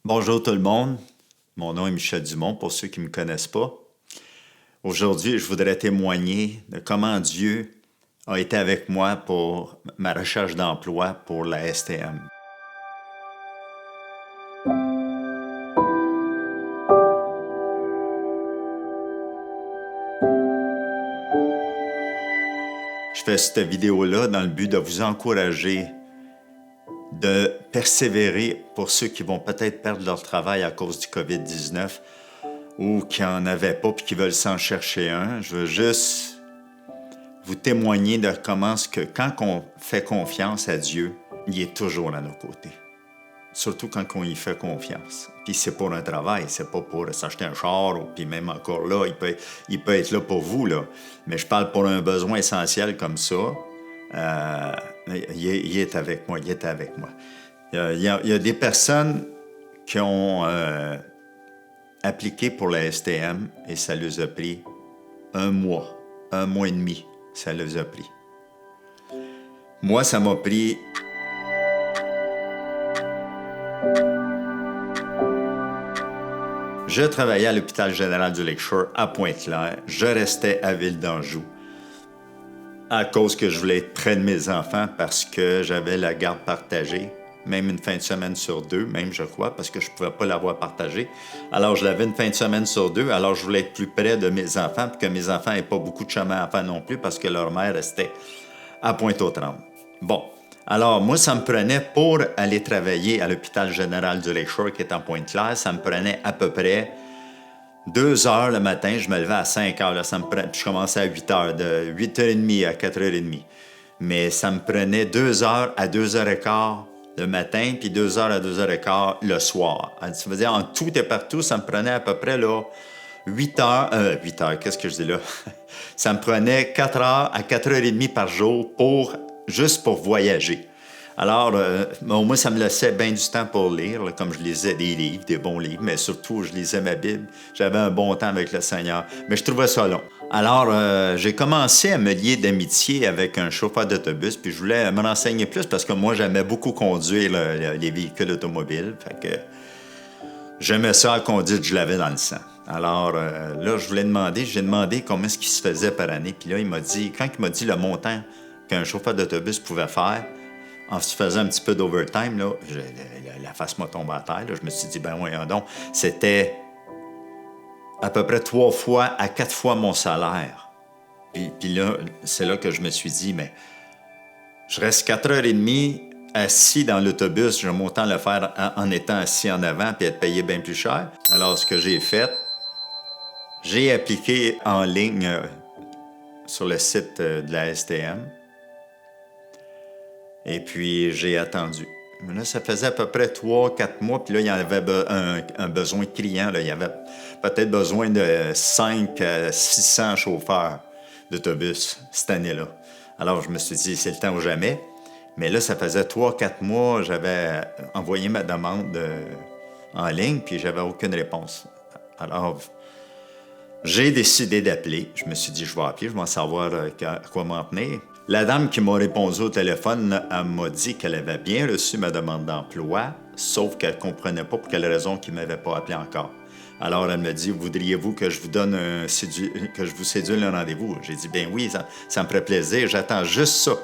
Bonjour tout le monde, mon nom est Michel Dumont pour ceux qui ne me connaissent pas. Aujourd'hui, je voudrais témoigner de comment Dieu a été avec moi pour ma recherche d'emploi pour la STM. Je fais cette vidéo-là dans le but de vous encourager de persévérer pour ceux qui vont peut-être perdre leur travail à cause du COVID-19 ou qui n'en avaient pas et qui veulent s'en chercher un. Je veux juste vous témoigner de comment quand on fait confiance à Dieu, il est toujours à nos côtés. Surtout quand on y fait confiance. Puis c'est pour un travail, c'est pas pour s'acheter un char, ou puis même encore là, il peut être là pour vous, là. Mais je parle pour un besoin essentiel comme ça. Il est avec moi, il est avec moi. Il y a des personnes qui ont appliqué pour la STM et ça les a pris un mois et demi, ça les a pris. Moi, ça m'a pris... Je travaillais à l'hôpital général du Lakeshore à Pointe-Claire. Je restais à Ville-d'Anjou à cause que je voulais être près de mes enfants parce que j'avais la garde partagée, même une fin de semaine sur deux, même je crois, parce que je ne pouvais pas l'avoir partagée. Alors, je l'avais une fin de semaine sur deux, alors je voulais être plus près de mes enfants, puis que mes enfants n'aient pas beaucoup de chemin à faire non plus parce que leur mère restait à Pointe-aux-Trembles. Bon, alors moi, ça me prenait pour aller travailler à l'hôpital général du Lakeshore qui est en Pointe-Claire, ça me prenait à peu près 2 heures le matin, je me levais à 5 heures, là, puis je commençais à 8 heures, de 8h30 à 4h30. Mais ça me prenait 2 heures à 2h15 le matin, puis 2 heures à 2h15 le soir. Ça veut dire, en tout et partout, ça me prenait à peu près là, 8 heures, qu'est-ce que je dis là? Ça me prenait 4 heures à 4h30 par jour juste pour voyager. Alors, moi, ça me laissait bien du temps pour lire, là, comme je lisais des livres, des bons livres, mais surtout, je lisais ma Bible. J'avais un bon temps avec le Seigneur, mais je trouvais ça long. Alors, j'ai commencé à me lier d'amitié avec un chauffeur d'autobus, puis je voulais me renseigner plus parce que moi, j'aimais beaucoup conduire les véhicules automobiles. Fait que j'aimais ça à conduire, je l'avais dans le sang. Alors, là, j'ai demandé comment est-ce qu'il se faisait par année. Puis là, quand il m'a dit le montant qu'un chauffeur d'autobus pouvait faire, en se faisant un petit peu d'overtime, là, la face m'a tombé à terre. Là, je me suis dit, ben voyons donc, c'était à peu près 3 fois à 4 fois mon salaire. Puis là, c'est là que je me suis dit, mais je reste 4h30 assis dans l'autobus, j'aime autant le faire en étant assis en avant puis être payé bien plus cher. Alors, ce que j'ai fait, j'ai appliqué en ligne sur le site de la STM. Et puis, j'ai attendu. Là, ça faisait à peu près 3-4 mois, puis là, il y avait un besoin criant. Là. Il y avait peut-être besoin de 5 à 600 chauffeurs d'autobus cette année-là. Alors, je me suis dit, c'est le temps ou jamais. Mais là, ça faisait 3-4 mois, j'avais envoyé ma demande en ligne, puis j'avais aucune réponse. Alors, j'ai décidé d'appeler. Je me suis dit, je vais appeler, je vais savoir à quoi m'en tenir. La dame qui m'a répondu au téléphone, elle m'a dit qu'elle avait bien reçu ma demande d'emploi, sauf qu'elle ne comprenait pas pour quelle raison qu'il ne m'avait pas appelé encore. Alors, elle me dit, voudriez-vous que je vous sédule un rendez-vous? J'ai dit, bien oui, ça me ferait plaisir, j'attends juste ça.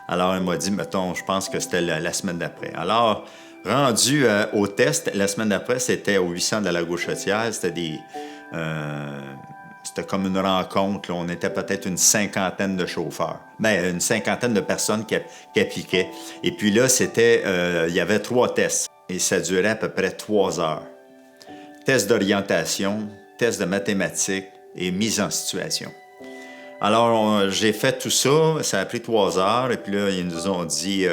Alors, elle m'a dit, mettons, je pense que c'était la semaine d'après. Alors, rendu au test, la semaine d'après, c'était au 800 de la Gauchetière, c'était comme une rencontre. Là. On était peut-être une cinquantaine de chauffeurs. Bien, une cinquantaine de personnes qui appliquaient. Et puis là, il y avait 3 tests. Et ça durait à peu près 3 heures. Test d'orientation, test de mathématiques et mise en situation. Alors, j'ai fait tout ça. Ça a pris 3 heures. Et puis là, ils nous ont dit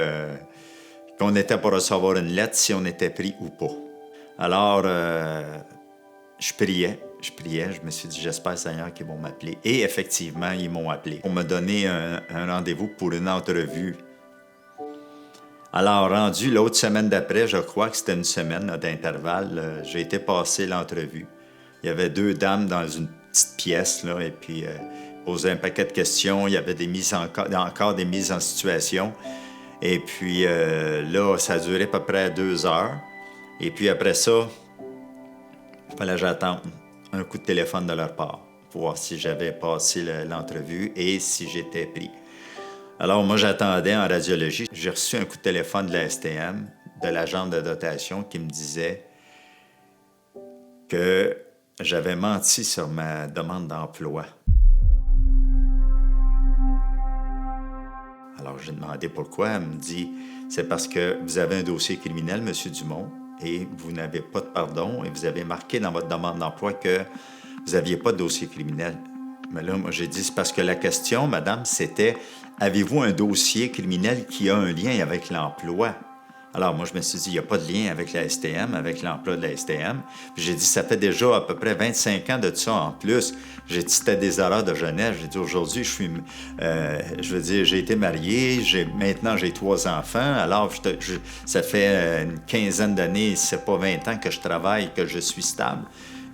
qu'on était pour recevoir une lettre si on était pris ou pas. Alors, je priais, je me suis dit, j'espère, Seigneur, qu'ils vont m'appeler. Et effectivement, ils m'ont appelé pour me donner un rendez-vous pour une entrevue. Alors, rendu l'autre semaine d'après, je crois que c'était une semaine d'intervalle, j'ai été passer l'entrevue. Il y avait 2 dames dans une petite pièce, là, et puis posaient un paquet de questions. Il y avait encore des mises en situation. Et puis là, ça a duré à peu près 2 heures. Et puis après ça, il fallait que j'attende un coup de téléphone de leur part pour voir si j'avais passé l'entrevue et si j'étais pris. Alors moi, j'attendais en radiologie. J'ai reçu un coup de téléphone de la STM, de l'agent de dotation, qui me disait que j'avais menti sur ma demande d'emploi. Alors, j'ai demandé pourquoi. Elle me dit, c'est parce que vous avez un dossier criminel, M. Dumont, et vous n'avez pas de pardon, et vous avez marqué dans votre demande d'emploi que vous n'aviez pas de dossier criminel. Mais là, moi, j'ai dit, c'est parce que la question, madame, c'était, avez-vous un dossier criminel qui a un lien avec l'emploi? Alors, moi, je me suis dit, il n'y a pas de lien avec la STM, avec l'emploi de la STM. Puis j'ai dit, ça fait déjà à peu près 25 ans de ça en plus. J'ai dit, c'était des erreurs de jeunesse. J'ai dit, aujourd'hui, j'ai été marié, maintenant, j'ai 3 enfants. Alors, ça fait une quinzaine d'années, si c'est pas 20 ans que je travaille, que je suis stable.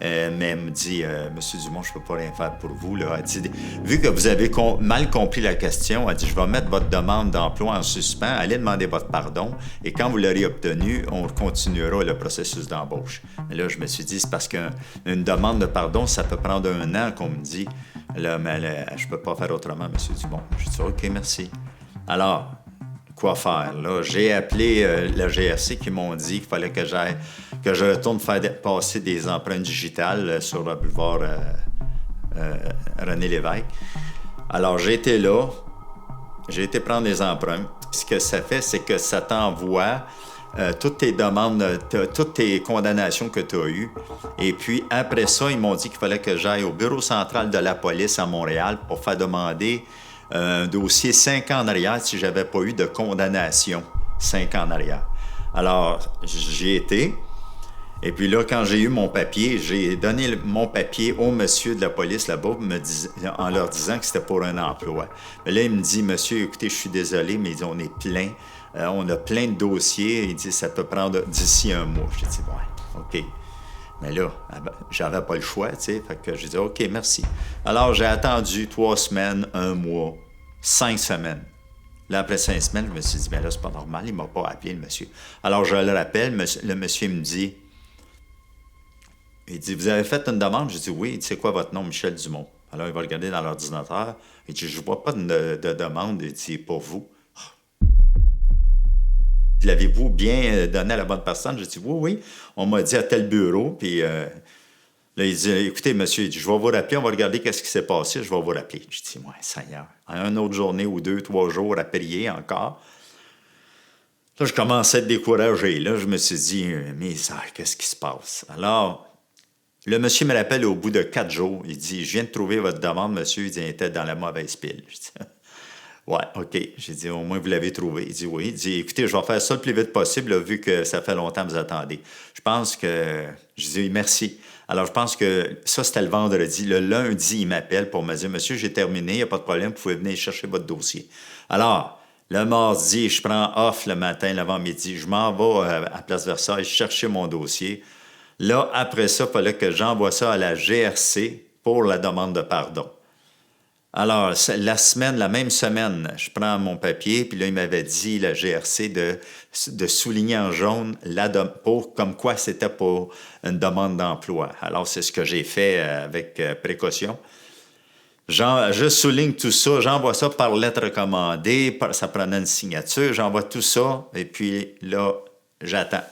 Mais elle me dit, Monsieur Dumont, je ne peux pas rien faire pour vous. Là. Elle dit, vu que vous avez mal compris la question, elle dit, je vais mettre votre demande d'emploi en suspens, allez demander votre pardon, et quand vous l'aurez obtenu, on continuera le processus d'embauche. Mais là, je me suis dit, c'est parce qu'une demande de pardon, ça peut prendre 1 an, qu'on me dit. Là, mais je ne peux pas faire autrement, Monsieur Dumont. Je dis, OK, merci. Alors, quoi faire? Là, j'ai appelé la GRC qui m'ont dit qu'il fallait que je retourne passer des empreintes digitales sur le boulevard René Lévesque. Alors, j'ai été là, j'ai été prendre des empreintes. Ce que ça fait, c'est que ça t'envoie toutes tes demandes, toutes tes condamnations que tu as eues. Et puis, après ça, ils m'ont dit qu'il fallait que j'aille au bureau central de la police à Montréal pour faire demander un dossier 5 ans en arrière si j'avais pas eu de condamnation 5 ans en arrière. Alors, j'y été. Et puis là, quand j'ai eu mon papier, j'ai donné mon papier au monsieur de la police là-bas en leur disant que c'était pour un emploi. Mais là, il me dit, monsieur, écoutez, je suis désolé, mais on est plein. On a plein de dossiers. Il dit, ça peut prendre d'ici 1 mois. J'ai dit, ouais, OK. Mais là, j'avais pas le choix, tu sais. Fait que j'ai dit, OK, merci. Alors, j'ai attendu 3 semaines, 1 mois, 5 semaines. Là, après 5 semaines, je me suis dit, bien là, c'est pas normal, il m'a pas appelé, le monsieur. Alors, je le rappelle, le monsieur me dit, il dit, vous avez fait une demande? J'ai dit, oui. Il dit, c'est quoi votre nom? Michel Dumont. Alors, il va regarder dans l'ordinateur. Il dit, je vois pas de demande. Il dit, pour vous. L'avez-vous bien donné à la bonne personne? J'ai dit, oui, oui. On m'a dit à tel bureau. Puis là, il dit, écoutez, monsieur, il dit, je vais vous rappeler, on va regarder qu'est-ce qui s'est passé, je vais vous rappeler. J'ai dit, ouais, Seigneur. Une autre journée ou 2, 3 jours à prier encore. Là, je commençais à être découragé. Là, je me suis dit, mais ça, qu'est-ce qui se passe? Alors, le monsieur me rappelle au bout de 4 jours. Il dit, je viens de trouver votre demande, monsieur. Il dit, il était dans la mauvaise pile. Je dis, ouais, OK. J'ai dit, au moins, vous l'avez trouvé. Il dit, oui. Il dit, écoutez, je vais faire ça le plus vite possible, là, vu que ça fait longtemps que vous attendez. Je pense que... Je dis, merci. Alors, je pense que ça, c'était le vendredi. Le lundi, il m'appelle pour me dire, monsieur, j'ai terminé, il n'y a pas de problème, vous pouvez venir chercher votre dossier. Alors, le mardi, je prends off le matin, l'avant-midi. Je m'en vais à Place Versailles chercher mon dossier. Là, après ça, il fallait que j'envoie ça à la GRC pour la demande de pardon. Alors, la même semaine, je prends mon papier, puis là, il m'avait dit, la GRC, de souligner en jaune comme quoi c'était pour une demande d'emploi. Alors, c'est ce que j'ai fait avec précaution. Je souligne tout ça, j'envoie ça par lettre recommandée, ça prenait une signature, j'envoie tout ça, et puis là, j'attends.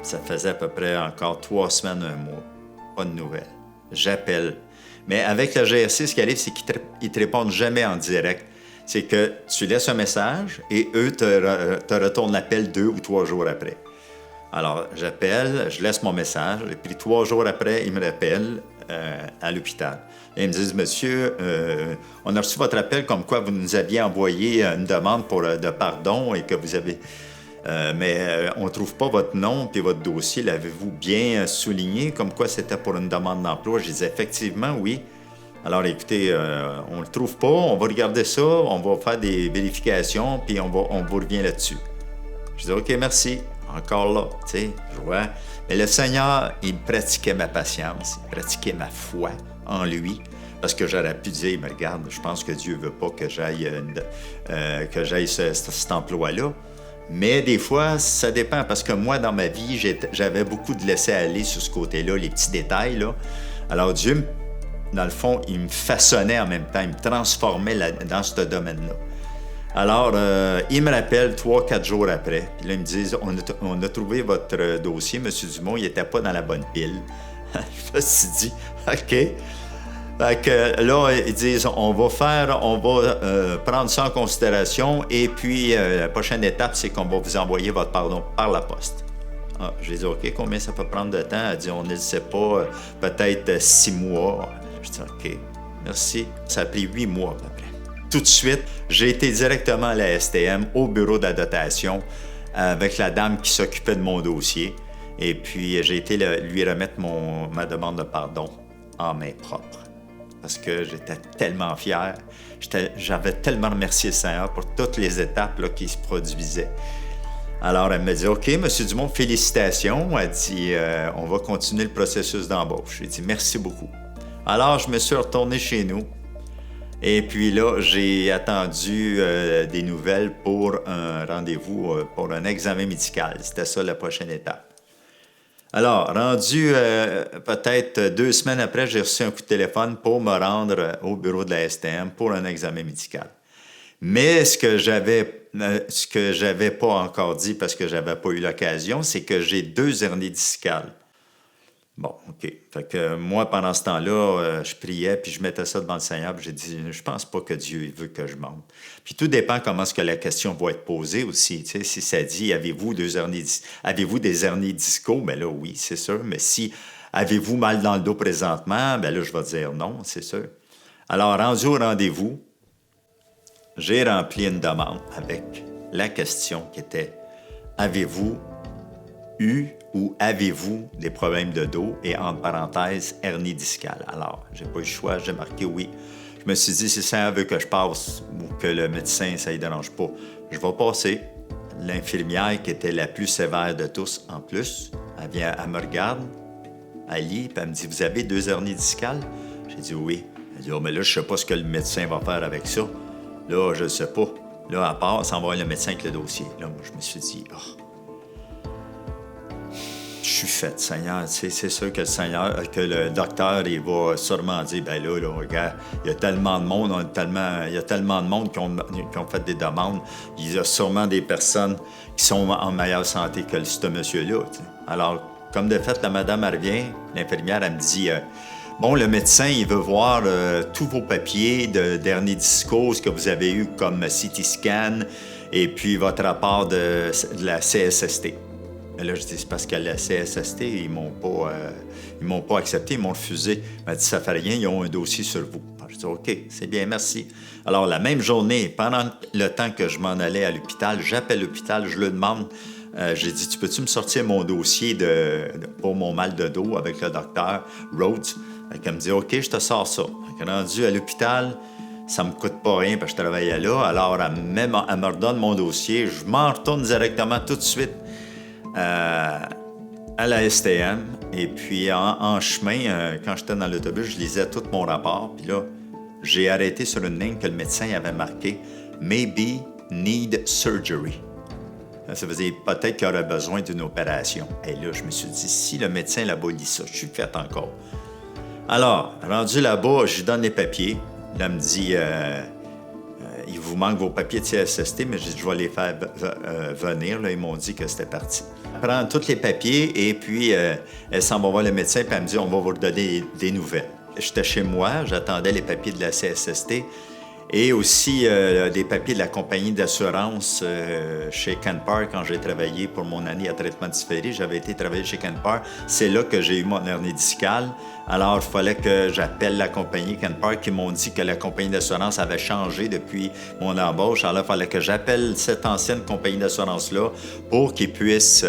Ça faisait à peu près encore 3 semaines, 1 mois. Pas de nouvelles. J'appelle. Mais avec la GRC, ce qui arrive, c'est qu'ils ne te répondent jamais en direct. C'est que tu laisses un message et eux te retournent l'appel 2 ou 3 jours après. Alors, j'appelle, je laisse mon message, et puis 3 jours après, ils me rappellent à l'hôpital. Et ils me disent, monsieur, on a reçu votre appel comme quoi vous nous aviez envoyé une demande de pardon et que vous avez... mais on ne trouve pas votre nom puis votre dossier. L'avez-vous bien souligné comme quoi c'était pour une demande d'emploi? Je disais, effectivement, oui. Alors, écoutez, on ne le trouve pas, on va regarder ça, on va faire des vérifications, puis on vous revient là-dessus. Je dis, OK, merci. Encore là, tu sais, je vois. Mais le Seigneur, il pratiquait ma patience, il pratiquait ma foi en lui Parce que j'aurais pu dire, mais regarde, je pense que Dieu ne veut pas que j'aille cet emploi-là. Mais des fois, ça dépend, parce que moi, dans ma vie, j'avais beaucoup de laisser-aller sur ce côté-là, les petits détails, là. Alors Dieu, dans le fond, il me façonnait en même temps, il me transformait dans ce domaine-là. Alors, il me rappelle 3-4 jours après, puis là, ils me disent, on a trouvé votre dossier, M. Dumont, il n'était pas dans la bonne pile. Je me suis dit, OK. Fait que là, ils disent, on va prendre ça en considération et puis la prochaine étape, c'est qu'on va vous envoyer votre pardon par la poste. Ah, j'ai dit, OK, combien ça peut prendre de temps? Elle dit, on ne le sait pas, peut-être 6 mois. Je dis, OK, merci. Ça a pris 8 mois à peu près. Tout de suite, j'ai été directement à la STM, au bureau de la dotation, avec la dame qui s'occupait de mon dossier. Et puis, j'ai été lui remettre ma demande de pardon en main propre. Parce que j'étais tellement fier. J'avais tellement remercié le Seigneur pour toutes les étapes là, qui se produisaient. Alors, elle me dit, OK, M. Dumont, félicitations. Elle dit, on va continuer le processus d'embauche. J'ai dit, merci beaucoup. Alors, je me suis retourné chez nous. Et puis là, j'ai attendu des nouvelles pour un rendez-vous, pour un examen médical. C'était ça la prochaine étape. Alors, rendu peut-être 2 semaines après, j'ai reçu un coup de téléphone pour me rendre au bureau de la STM pour un examen médical. Mais ce que j'avais pas encore dit parce que j'avais pas eu l'occasion, c'est que j'ai 2 hernies discales. Bon, OK. Fait que moi, pendant ce temps-là, je priais, puis je mettais ça devant le Seigneur, puis j'ai dit, je pense pas que Dieu veut que je monte. Puis tout dépend comment est-ce que la question va être posée aussi. Tu sais, si ça dit, avez-vous des hernies discaux? Bien là, oui, c'est sûr. Mais si, avez-vous mal dans le dos présentement? Bien là, je vais dire non, c'est sûr. Alors, rendu au rendez-vous, j'ai rempli une demande avec la question qui était, avez-vous eu ou avez-vous des problèmes de dos et entre parenthèses, hernie discale? Alors, j'ai pas eu le choix, j'ai marqué oui. Je me suis dit, si ça veut que je passe ou que le médecin, ça ne dérange pas, je vais passer. L'infirmière, qui était la plus sévère de tous en plus, elle me regarde, elle lit, puis elle me dit, vous avez 2 hernies discales? J'ai dit oui. Elle dit, oh, mais là, je sais pas ce que le médecin va faire avec ça. Là, je ne sais pas. Là, à part, ça va voir le médecin avec le dossier. Là, moi, je me suis dit, oh. Je suis fait, Seigneur. C'est sûr que le docteur, il va sûrement dire, ben là, regarde, il y a tellement de monde, il y a tellement de monde qui ont fait des demandes. Il y a sûrement des personnes qui sont en meilleure santé que ce monsieur-là. T'sais. Alors, comme de fait, la madame, elle revient, l'infirmière, elle me dit, bon, le médecin, il veut voir tous vos papiers de dernier discours, ce que vous avez eu comme CT scan, et puis votre rapport de la CSST. Mais là, je dis, c'est parce que la CSST, ils m'ont pas accepté, ils m'ont refusé. Elle m'a dit, ça fait rien, ils ont un dossier sur vous. Alors, je dis, OK, c'est bien, merci. Alors, la même journée, pendant le temps que je m'en allais à l'hôpital, j'appelle l'hôpital, je le demande, j'ai dit, tu peux-tu me sortir mon dossier pour mon mal de dos avec le docteur Rhodes? Elle me dit, OK, je te sors ça. Rendu à l'hôpital, ça me coûte pas rien parce que je travaillais là. Alors, elle me redonne mon dossier. Je m'en retourne directement tout de suite à la STM. Et puis, en chemin, quand j'étais dans l'autobus, je lisais tout mon rapport. Puis là, j'ai arrêté sur une ligne que le médecin avait marqué « Maybe need surgery ». Ça veut dire peut-être qu'il aurait besoin d'une opération. Et là, je me suis dit, si le médecin là-bas lit ça, je suis fait encore. Alors, rendu là-bas, je lui donne les papiers. Là, elle me dit, il vous manque vos papiers de CSST, mais je vais les faire venir. Là, ils m'ont dit que c'était parti. Elle prend tous les papiers et puis elle s'en va voir le médecin puis elle me dit, on va vous redonner des nouvelles. J'étais chez moi, j'attendais les papiers de la CSST et aussi des papiers de la compagnie d'assurance chez Canpar quand j'ai travaillé pour mon année à traitement différé. J'avais été travailler chez Canpar. C'est là que j'ai eu mon hernie discale. Alors, il fallait que j'appelle la compagnie Canpar qui m'ont dit que la compagnie d'assurance avait changé depuis mon embauche. Alors, il fallait que j'appelle cette ancienne compagnie d'assurance-là pour qu'ils puissent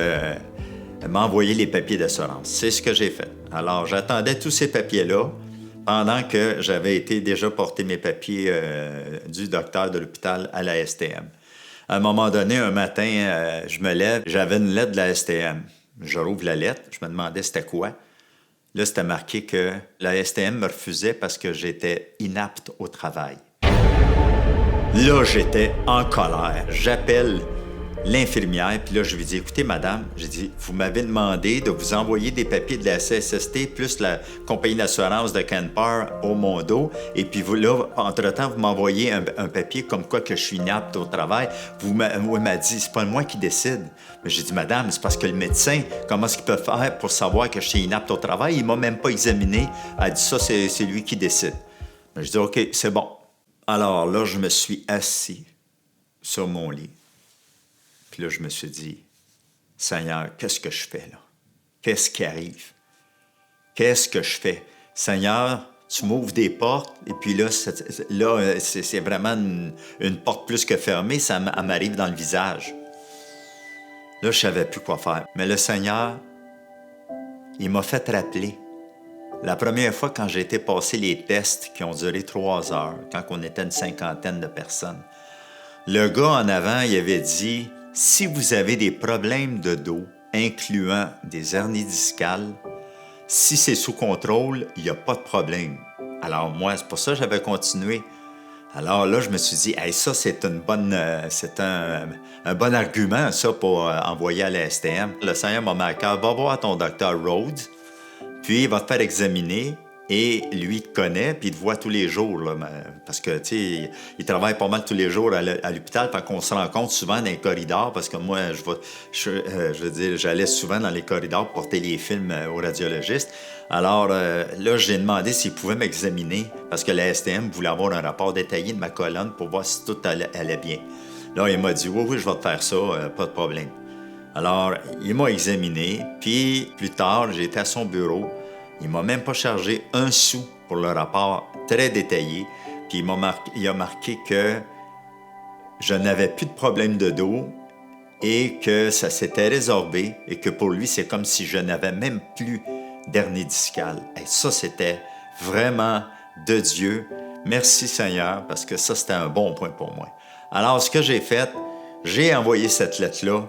m'envoyer les papiers d'assurance. C'est ce que j'ai fait. Alors, j'attendais tous ces papiers-là pendant que j'avais été déjà porter mes papiers du docteur de l'hôpital à la STM. À un moment donné, un matin, je me lève, j'avais une lettre de la STM. Je rouvre la lettre, je me demandais c'était quoi. Là, c'était marqué que la STM me refusait parce que j'étais inapte au travail. Là, j'étais en colère. J'appelle l'infirmière, puis là, je lui dis, écoutez, madame, j'ai dit, vous m'avez demandé de vous envoyer des papiers de la CSST plus la compagnie d'assurance de Canpar au Mondo, et puis vous, là, entre-temps, vous m'envoyez un papier comme quoi que je suis inapte au travail. Vous m'a dit, c'est pas moi qui décide. Mais j'ai dit, madame, c'est parce que le médecin, comment est-ce qu'il peut faire pour savoir que je suis inapte au travail? Il m'a même pas examiné. Elle a dit, ça, c'est lui qui décide. Mais je dis, OK, c'est bon. Alors là, je me suis assis sur mon lit. Puis là, je me suis dit, Seigneur, qu'est-ce que je fais là? Qu'est-ce qui arrive? Qu'est-ce que je fais? Seigneur, tu m'ouvres des portes, et puis là, c'est vraiment une porte plus que fermée, ça m'arrive dans le visage. Là, je ne savais plus quoi faire. Mais le Seigneur, il m'a fait rappeler. La première fois, quand j'ai été passer les tests qui ont duré 3 heures, quand on était une 50aine de personnes, le gars en avant, il avait dit, si vous avez des problèmes de dos, incluant des hernies discales, si c'est sous contrôle, il n'y a pas de problème. Alors moi, c'est pour ça que j'avais continué. Alors là, je me suis dit, hey, ça, c'est un bon argument, ça, pour envoyer à la STM. Le Seigneur m'a mis à cœur, va voir ton docteur Rhodes, puis il va te faire examiner, et lui, il te connaît, puis il te voit tous les jours, là, parce que, tu sais, il travaille pas mal tous les jours à l'hôpital, fait qu'on se rencontre souvent dans les corridors, parce que moi, je veux dire, j'allais souvent dans les corridors porter les films aux radiologistes. Alors, là, j'ai demandé s'il pouvait m'examiner, parce que la STM voulait avoir un rapport détaillé de ma colonne pour voir si tout allait bien. Là, il m'a dit, oui, je vais te faire ça, pas de problème. Alors, il m'a examiné, puis plus tard, j'ai été à son bureau. Il ne m'a même pas chargé un sou pour le rapport très détaillé, puis il a marqué que je n'avais plus de problème de dos et que ça s'était résorbé et que pour lui, c'est comme si je n'avais même plus d'hernie discale. Et ça, c'était vraiment de Dieu. Merci Seigneur, parce que ça, c'était un bon point pour moi. Alors, ce que j'ai fait, j'ai envoyé cette lettre-là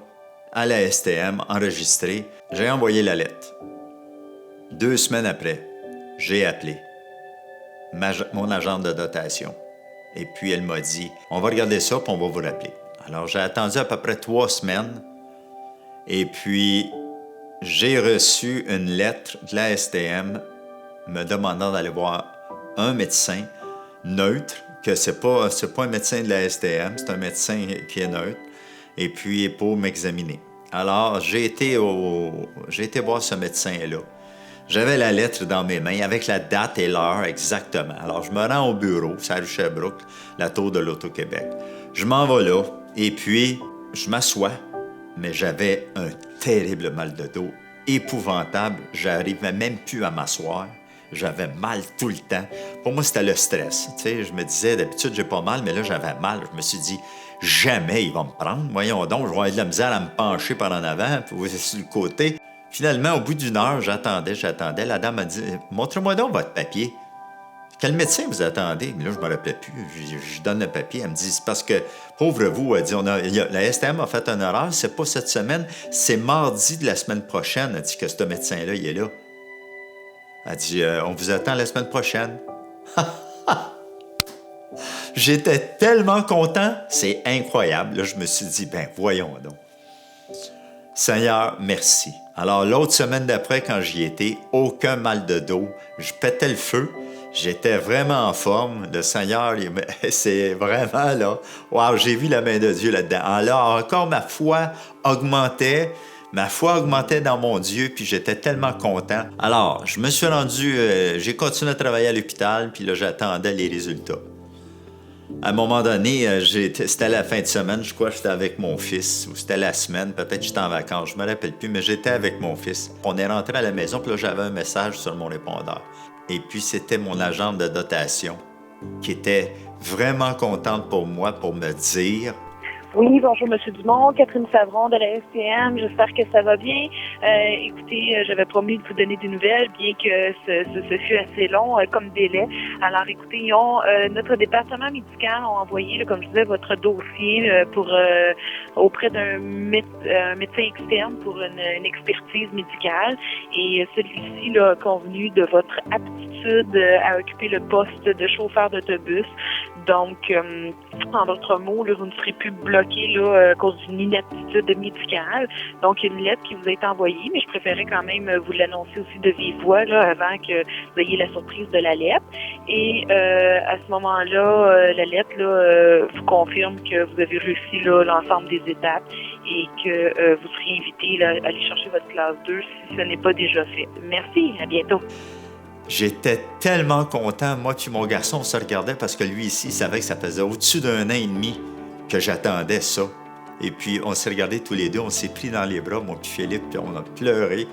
à la STM, enregistrée. J'ai envoyé la lettre. 2 semaines après, j'ai appelé mon agente de dotation. Et puis, elle m'a dit, on va regarder ça, puis on va vous rappeler. Alors, j'ai attendu à peu près 3 semaines. Et puis, j'ai reçu une lettre de la STM me demandant d'aller voir un médecin neutre, que c'est pas un médecin de la STM, c'est un médecin qui est neutre, et puis pour m'examiner. Alors, j'ai été voir ce médecin-là. J'avais la lettre dans mes mains avec la date et l'heure exactement. Alors, je me rends au bureau, c'est à rue Sherbrooke, la tour de l'Auto-Québec. Je m'en vais là, et puis, je m'assois, mais j'avais un terrible mal de dos, épouvantable. J'arrivais même plus à m'asseoir. J'avais mal tout le temps. Pour moi, c'était le stress. Tu sais, je me disais, d'habitude, j'ai pas mal, mais là, j'avais mal. Je me suis dit, jamais il va me prendre. Voyons donc, je vais avoir de la misère à me pencher par en avant, puis sur le côté. Finalement, au bout d'1 heure, j'attendais. La dame m'a dit, montrez-moi donc votre papier. Quel médecin vous attendez? Mais là, je ne me rappelais plus. Je donne le papier. Elle me dit, c'est parce que, pauvre vous, elle dit, la STM a fait un erreur. C'est pas cette semaine, c'est mardi de la semaine prochaine. Elle dit que ce médecin-là, il est là. Elle dit, on vous attend la semaine prochaine. J'étais tellement content. C'est incroyable. Là, je me suis dit, ben voyons donc. Seigneur, merci. Alors, l'autre semaine d'après, quand j'y étais, aucun mal de dos. Je pétais le feu. J'étais vraiment en forme. Le Seigneur, c'est vraiment là. Wow, j'ai vu la main de Dieu là-dedans. Alors, encore ma foi augmentait. Ma foi augmentait dans mon Dieu, puis j'étais tellement content. Alors, je me suis rendu, j'ai continué à travailler à l'hôpital, puis là, j'attendais les résultats. À un moment donné, c'était la fin de semaine, je crois que j'étais avec mon fils, ou c'était la semaine, peut-être j'étais en vacances, je me rappelle plus, mais j'étais avec mon fils. On est rentré à la maison, puis là, j'avais un message sur mon répondeur. Et puis, c'était mon agente de dotation qui était vraiment contente pour moi pour me dire Oui, bonjour Monsieur Dumont, Catherine Savron de la STM, j'espère que ça va bien. Écoutez, j'avais promis de vous donner des nouvelles, bien que ce fut assez long comme délai. Alors écoutez, notre département médical a envoyé, là, comme je disais, votre dossier auprès d'un médecin externe pour une expertise médicale. Et celui-ci là, a convenu de votre aptitude à occuper le poste de chauffeur d'autobus. Donc, en d'autres mots, là, vous ne serez plus bloqué là, à cause d'une inaptitude médicale. Donc, il y a une lettre qui vous a été envoyée, mais je préférais quand même vous l'annoncer aussi de vive voix là, avant que vous ayez la surprise de la lettre. Et à ce moment-là, la lettre là, vous confirme que vous avez réussi là, l'ensemble des étapes et que vous serez invité là, à aller chercher votre classe 2 si ce n'est pas déjà fait. Merci, à bientôt. J'étais tellement content, moi puis mon garçon, on se regardait parce que lui ici, il savait que ça faisait au-dessus d'un an et demi que j'attendais ça. Et puis, on s'est regardés tous les deux, on s'est pris dans les bras, moi puis Philippe, puis on a pleuré.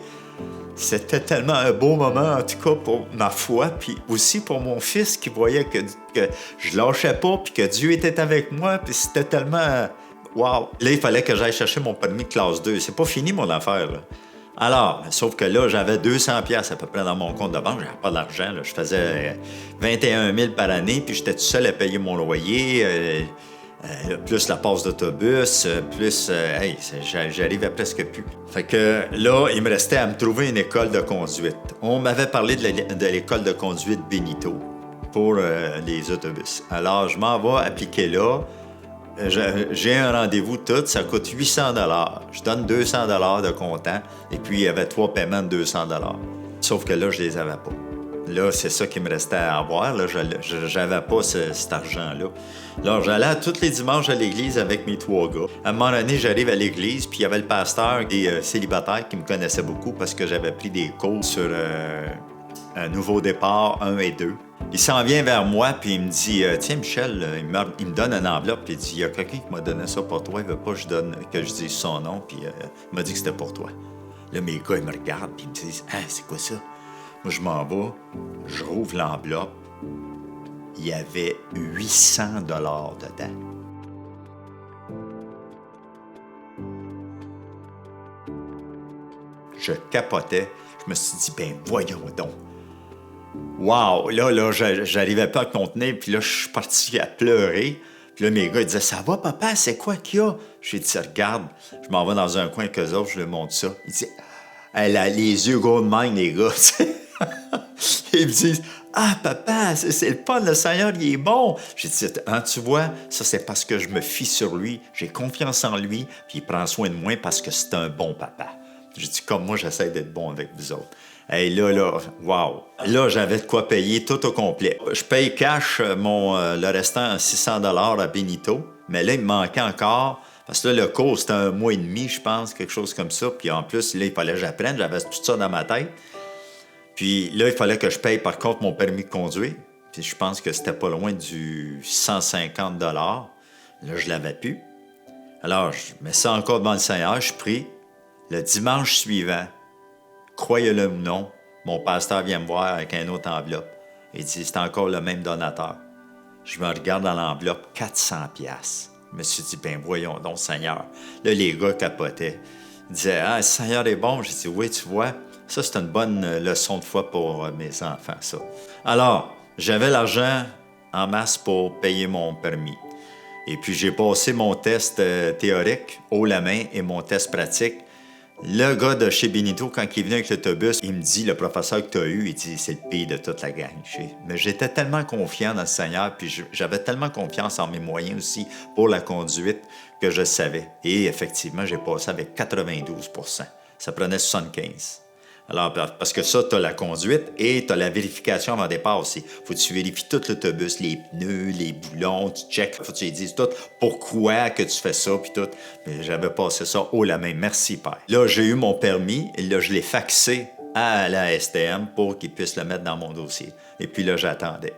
C'était tellement un beau moment, en tout cas, pour ma foi, puis aussi pour mon fils qui voyait que je lâchais pas, puis que Dieu était avec moi, puis c'était tellement... Wow! Là, il fallait que j'aille chercher mon permis de classe 2. C'est pas fini, mon affaire, là. Alors, sauf que là, j'avais 200 pièces à peu près dans mon compte de banque. J'avais pas d'argent. Là. Je faisais 21 000 par année, puis j'étais tout seul à payer mon loyer, plus la passe d'autobus, plus... hey, j'arrivais presque plus. Fait que là, il me restait à me trouver une école de conduite. On m'avait parlé de l'école de conduite Benito pour les autobus. Alors, je m'en vais appliquer là. J'ai un rendez-vous tout, ça coûte 800 $. Je donne 200 $ de comptant et puis il y avait 3 paiements de 200 $. Sauf que là, je les avais pas. Là, c'est ça qui me restait à avoir. Là, je n'avais pas cet argent-là. Alors, j'allais tous les dimanches à l'église avec mes 3 gars. À un moment donné, j'arrive à l'église, puis il y avait le pasteur des célibataires qui me connaissait beaucoup parce que j'avais pris des cours sur un nouveau départ 1 et 2. Il s'en vient vers moi, puis il me dit « Tiens, Michel, il me donne une enveloppe, puis il dit « Il y a quelqu'un qui m'a donné ça pour toi, il veut pas que je dise son nom, puis il m'a dit que c'était pour toi. » Là, mes gars, ils me regardent, puis ils me disent « Ah, c'est quoi ça? » Moi, je m'en vais, je rouvre l'enveloppe, il y avait 800 $ dedans. Je capotais, je me suis dit « Ben, voyons donc. » Wow! Là, j'arrivais pas à contenir, puis là, je suis parti à pleurer. Puis là, mes gars, ils disaient « Ça va, papa? C'est quoi qu'il y a? » J'ai dit « Regarde. » Je m'en vais dans un coin avec eux autres, je leur montre ça. Ils disent « Elle a les yeux gros de même, les gars. » Ils me disent « Ah, papa, c'est le fun, le Seigneur, il est bon. » J'ai dit « Hein, tu vois, ça, c'est parce que je me fie sur lui, j'ai confiance en lui, puis il prend soin de moi parce que c'est un bon papa. » J'ai dit « Comme moi, j'essaie d'être bon avec vous autres. » Hey, là, wow! Là, j'avais de quoi payer tout au complet. Je paye cash le restant 600 $ à Benito, mais là, il me manquait encore, parce que là, le cours, c'était 1 mois et demi, je pense, quelque chose comme ça. Puis en plus, là, il fallait que j'apprenne, j'avais tout ça dans ma tête. Puis là, il fallait que je paye, par contre, mon permis de conduire. Puis je pense que c'était pas loin du 150 $. Là, je l'avais plus. Alors, je mets ça encore devant le Seigneur, je prie. Le dimanche suivant, croyez-le ou non, mon pasteur vient me voir avec un autre enveloppe. Il dit, c'est encore le même donateur. Je me regarde dans l'enveloppe, 400 $. Je me suis dit, ben voyons donc, Seigneur. Là, les gars capotaient. Ils disaient, ah, le Seigneur est bon. J'ai dit, oui, tu vois, ça, c'est une bonne leçon de foi pour mes enfants, ça. Alors, j'avais l'argent en masse pour payer mon permis. Et puis, j'ai passé mon test théorique haut la main et mon test pratique. Le gars de chez Benito, quand il est venu avec l'autobus, il me dit, le professeur que tu as eu, il dit, c'est le pire de toute la gang. Mais j'étais tellement confiant dans le Seigneur, puis j'avais tellement confiance en mes moyens aussi pour la conduite que je savais. Et effectivement, j'ai passé avec 92 %. Ça prenait 75 %. Alors, parce que ça, tu as la conduite et tu as la vérification avant départ aussi. Faut que tu vérifies tout l'autobus, les pneus, les boulons, tu checkes, faut que tu lui dises tout pourquoi que tu fais ça, puis tout. Mais j'avais passé ça haut la main. Merci, Père. Là, j'ai eu mon permis et là, je l'ai faxé à la STM pour qu'ils puissent le mettre dans mon dossier. Et puis là, j'attendais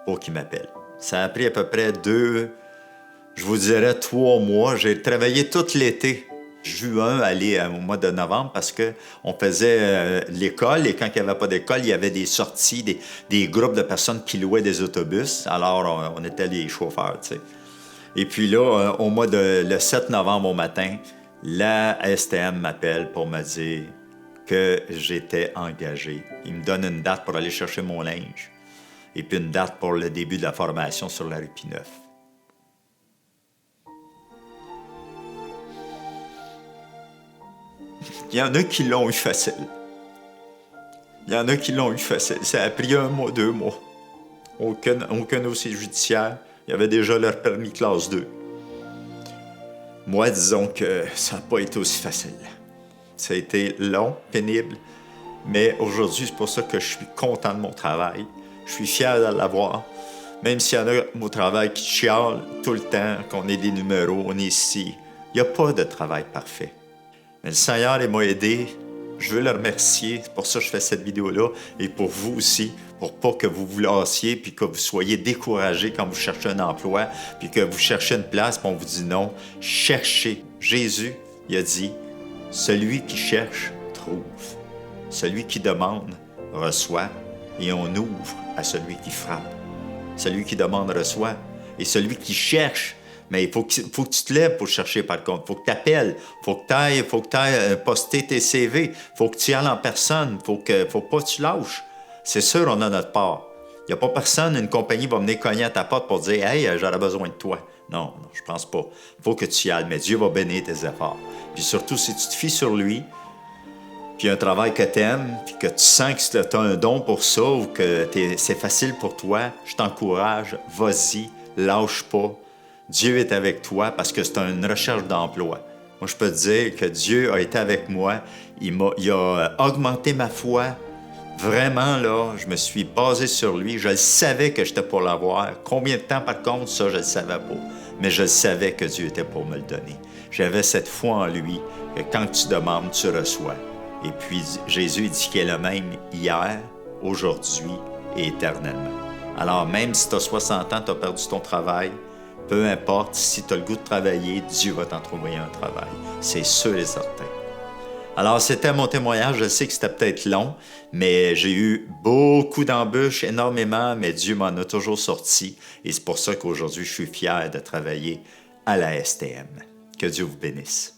pour qu'ils m'appellent. Ça a pris à peu près 3 mois. J'ai travaillé tout l'été. Juin, aller au mois de novembre, parce qu'on faisait l'école, et quand il n'y avait pas d'école, il y avait des sorties, des groupes de personnes qui louaient des autobus. Alors, on était les chauffeurs, tu sais. Et puis là, le 7 novembre au matin, la STM m'appelle pour me dire que j'étais engagé. Il me donne une date pour aller chercher mon linge et puis une date pour le début de la formation sur la rue Pineuf. Il y en a qui l'ont eu facile. Il y en a qui l'ont eu facile. Ça a pris 1 mois, 2 mois. Aucun dossier judiciaire. Il y avait déjà leur permis classe 2. Moi, disons que ça n'a pas été aussi facile. Ça a été long, pénible, mais aujourd'hui, c'est pour ça que je suis content de mon travail. Je suis fier de l'avoir. Même s'il y en a au travail qui chialent tout le temps, qu'on ait des numéros, on est ici. Il n'y a pas de travail parfait. Mais le Seigneur m'a aidé. Je veux le remercier. C'est pour ça que je fais cette vidéo-là. Et pour vous aussi, pour pas que vous vous lassiez puis que vous soyez découragés quand vous cherchez un emploi puis que vous cherchez une place puis on vous dit non. Cherchez. Jésus, il a dit, celui qui cherche, trouve. Celui qui demande, reçoit. Et on ouvre à celui qui frappe. Celui qui demande, reçoit. Et celui qui cherche, mais il faut que tu te lèves pour chercher, par contre. Il faut que tu appelles. Il faut que tu ailles poster tes CV. Il faut que tu y ailles en personne. Il faut pas que tu lâches. C'est sûr, on a notre part. Il n'y a pas personne, une compagnie va venir cogner à ta porte pour dire « Hey, j'aurais besoin de toi ». Non, je pense pas. Il faut que tu y ailles, mais Dieu va bénir tes efforts. Puis surtout, si tu te fies sur lui, puis un travail que tu aimes, puis que tu sens que tu as un don pour ça ou que c'est facile pour toi, je t'encourage, vas-y, lâche pas. Dieu est avec toi parce que c'est une recherche d'emploi. Moi, je peux te dire que Dieu a été avec moi. Il a augmenté ma foi. Vraiment, là, je me suis basé sur lui. Je savais que j'étais pour l'avoir. Combien de temps, par contre, ça, je ne le savais pas. Mais je savais que Dieu était pour me le donner. J'avais cette foi en lui que quand tu demandes, tu reçois. Et puis, Jésus dit qu'il est le même hier, aujourd'hui et éternellement. Alors, même si tu as 60 ans, tu as perdu ton travail, peu importe, si tu as le goût de travailler, Dieu va t'en trouver un travail. C'est sûr et certain. Alors, c'était mon témoignage. Je sais que c'était peut-être long, mais j'ai eu beaucoup d'embûches, énormément, mais Dieu m'en a toujours sorti. Et c'est pour ça qu'aujourd'hui, je suis fier de travailler à la STM. Que Dieu vous bénisse.